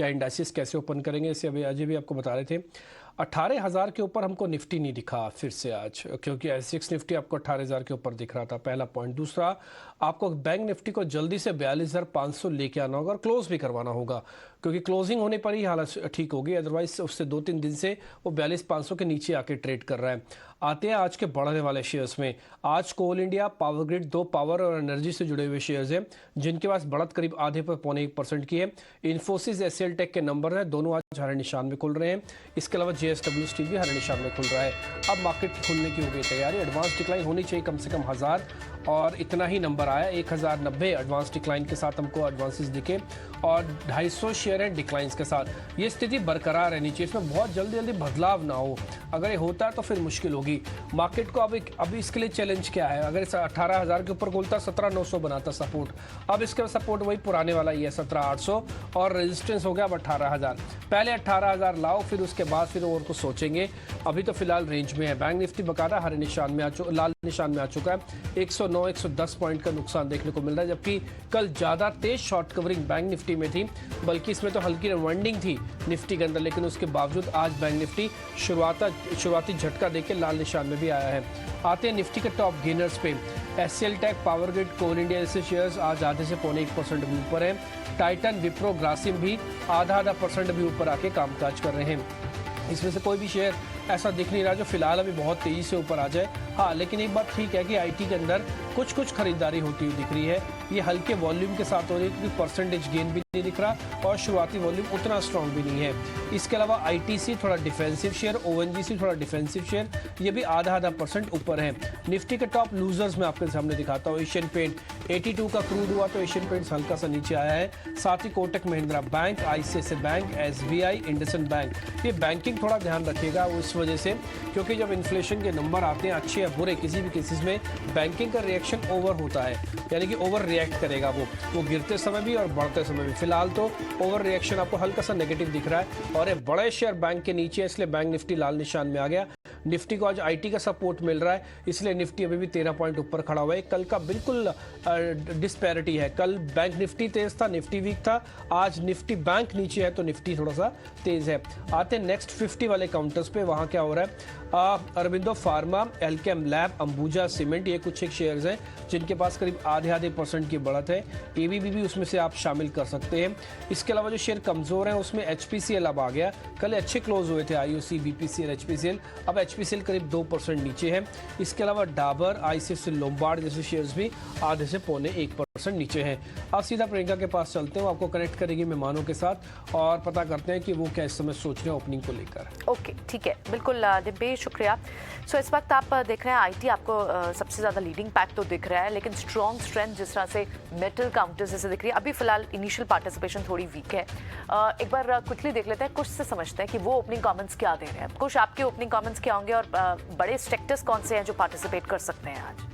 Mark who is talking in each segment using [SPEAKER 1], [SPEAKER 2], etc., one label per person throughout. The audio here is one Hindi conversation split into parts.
[SPEAKER 1] या इंडाइसिस कैसे ओपन करेंगे, इसे अभी अजय भी आपको बता रहे थे। 18,000 के ऊपर हमको निफ्टी नहीं दिखा फिर से आज, क्योंकि एसजीएक्स निफ्टी आपको 18,000 के ऊपर दिख रहा था, पहला पॉइंट। दूसरा, आपको बैंक निफ्टी को जल्दी से 42,500 लेके आना होगा और क्लोज भी करवाना होगा, क्योंकि क्लोजिंग होने पर ही हालत ठीक होगी, अदरवाइज उससे 2-3 दिन से वो 42,500 के नीचे आके ट्रेड कर रहा है। आते हैं आज के बढ़ने वाले शेयर्स में। आज कोल इंडिया, पावर ग्रिड, दो पावर और एनर्जी से जुड़े हुए शेयर्स हैं जिनके पास बढ़त करीब आधे पर 0.25% की है। इन्फोसिस, एसएल टेक के नंबर हैं, दोनों आज हरे निशान में खुल रहे हैं। इसके अलावा जेएसडब्ल्यू स्टील भी हरे निशान में खुल रहा है। अब मार्केट खुलने की हो गई तैयारी, एडवांस डिक्लाइन होनी चाहिए कम से कम 1000, और इतना ही नंबर आया 1090 एडवांस डिक्लाइन के साथ हमको एडवांसेस दिखे, और 250 शेयर हैं डिक्लाइंस के साथ। ये स्थिति बरकरार रहनी चाहिए, इसमें बहुत जल्दी जल्दी बदलाव ना हो। अगर ये होता है तो फिर मुश्किल होगी मार्केट को। अभी इसके लिए चैलेंज क्या है? अगर इस 18,000 के ऊपर खोलता 17,900 बनाता सपोर्ट, अब इसका सपोर्ट वही पुराने वाला ही है 17,800, और रेजिस्टेंस हो गया अब 18,000। पहले 18,000 लाओ, फिर उसके बाद फिर और कुछ सोचेंगे। अभी तो फिलहाल रेंज में है। बैंक निफ्टी बकायदा हरे निशान में लाल निशान में आ चुका है। 109 110 पॉइंट का नुकसान देखने को मिल रहा है, जबकि कल ज़्यादा तेज शॉर्ट कवरिंग बैंक निफ्टी में थी, बल्कि इसमें तो हल्की अनवाइंडिंग थी निफ्टी के अंदर, लेकिन उसके बावजूद आज बैंक निफ्टी शुरुआती झटका देके लाल निशान में भी आया है। आते हैं निफ्टी के टॉप गेनर्स पे। एसएल टेक, पावर ग्रिड, कोल इंडिया जैसे शेयर्स आज आधे से 0.25% भी ऊपर है। टाइटन, विप्रो, ग्रासिम भी आधा % भी ऊपर आके कामकाज कर रहे हैं। इसमें से कोई भी शेयर ऐसा दिख नहीं रहा जो फिलहाल अभी बहुत तेजी से ऊपर आ जाए। हाँ, लेकिन एक बात ठीक है कि आईटी के अंदर कुछ खरीदारी होती हुई दिख रही है। ये हल्के वॉल्यूम के साथ हो रही है, क्योंकि परसेंटेज गेन भी नहीं दिख रहा और शुरुआती वॉल्यूम उतना स्ट्रांग भी नहीं है। इसके अलावा आईटीसी थोड़ा डिफेंसिव शेयर, ओएनजीसी थोड़ा डिफेंसिव शेयर, ये भी आधा % ऊपर है। निफ्टी के टॉप लूजर्स में आपके सामने दिखाता हूँ। एशियन पेंट 82 का क्रूड हुआ तो एशियन पेंट्स हल्का सा नीचे आया है। साथ ही Kotak Mahindra bank, ICICI bank, SBI, IndusInd bank. ये बैंकिंग थोड़ा ध्यान रखिएगा उस वजह से, क्योंकि जब इन्फ्लेशन के नंबर आते हैं अच्छे या बुरे, किसी भी केसेस में बैंकिंग का रिएक्शन ओवर होता है, यानी कि ओवर रिएक्ट करेगा वो गिरते समय भी और बढ़ते समय भी। फिलहाल तो ओवर रिएक्शन आपको हल्का सा नेगेटिव दिख रहा है, और ये बड़े शेयर बैंक के नीचे है, इसलिए बैंक निफ्टी लाल निशान में आ गया। निफ्टी को आज आईटी का सपोर्ट मिल रहा है, इसलिए निफ्टी अभी भी 13 पॉइंट ऊपर खड़ा हुआ है। कल का बिल्कुल डिस्पैरिटी है। कल बैंक निफ्टी तेज था, निफ्टी वीक था। आज निफ्टी बैंक नीचे है तो निफ्टी थोड़ा सा तेज है। आते हैं नेक्स्ट 50 वाले काउंटर्स पे। वहाँ क्या हो रहा है? Aurobindo pharma, Alkem lab, Ambuja cement, ये कुछ एक शेयर्स हैं जिनके पास करीब आधे % की बढ़त है। एबीबी भी उसमें से आप शामिल कर सकते हैं। इसके अलावा जो शेयर कमजोर हैं उसमें एचपीसीएल अब आ गया। कल अच्छे क्लोज हुए थे आईओसी, बीपीसीएल, एचपीसीएल। अब एचपीसीएल करीब 2% नीचे है। इसके अलावा डाबर, आईसीआईसीआई लोम्बार्ड जैसे शेयर्स भी आधे से 0.25% नीचे हैं। अब सीधा प्रियंका के पास चलते हैं, वो आपको कनेक्ट करेगी मेहमानों के साथ और पता करते हैं कि वो क्या इस समय सोच रहे हैं ओपनिंग को लेकर।
[SPEAKER 2] ओके, ठीक है, बिल्कुल दिव्य, शुक्रिया। सो इस वक्त आप देख रहे हैं आईटी आपको सबसे ज़्यादा लीडिंग पैक तो दिख रहा है, लेकिन स्ट्रॉन्ग स्ट्रेंथ जिस तरह से मेटल काउंटर्स जैसे दिख रही है, अभी फिलहाल इनिशियल पार्टिसिपेशन थोड़ी वीक है। एक बार क्विकली देख लेते हैं, कुछ से समझते हैं कि वो ओपनिंग कमेंट्स क्या दे रहे हैं। कुछ आपके ओपनिंग कमेंट्स क्या होंगे और बड़े सेक्टर्स कौन से हैं जो पार्टिसिपेट कर सकते हैं आज?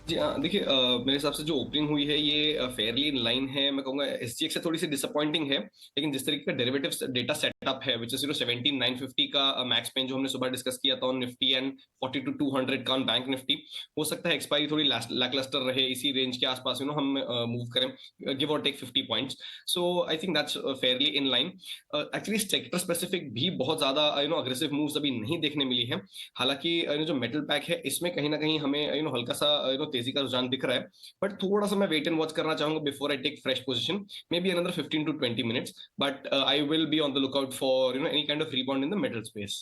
[SPEAKER 3] जी हाँ, देखिए मेरे हिसाब से जो ओपनिंग हुई है ये फेयरली इन लाइन है। मैं कहूँगा एसजीएक्स से थोड़ी सी डिसअपॉइंटिंग है, लेकिन जिस तरीके का डेरिवेटिव्स डेटा सेटअप है विच इज 17,950 का मैक्स पेन जो हमने सुबह डिस्कस किया था ऑन निफ्टी एंड 42,200 का ऑन बैंक निफ्टी, हो सकता है एक्सपायरी थोड़ी लैकलस्टर रहे, इसी रेंज के आसपास हम मूव करें, गिव और take 50 points. So I think that's fairly in line. Actually sector specific भी बहुत ज्यादा अग्रेसिव मूव्स अभी नहीं देखने मिली है। हालांकि जो मेटल पैक है इसमें कहीं ना कहीं हमें हल्का सा तेजी का रुझान दिख रहा है, बट थोड़ा सा मैं वेट एंड वॉच करना चाहूंगा before I take fresh position, maybe another 15 to 20 minutes, but I will be on the lookout for any kind of rebound in the metal space.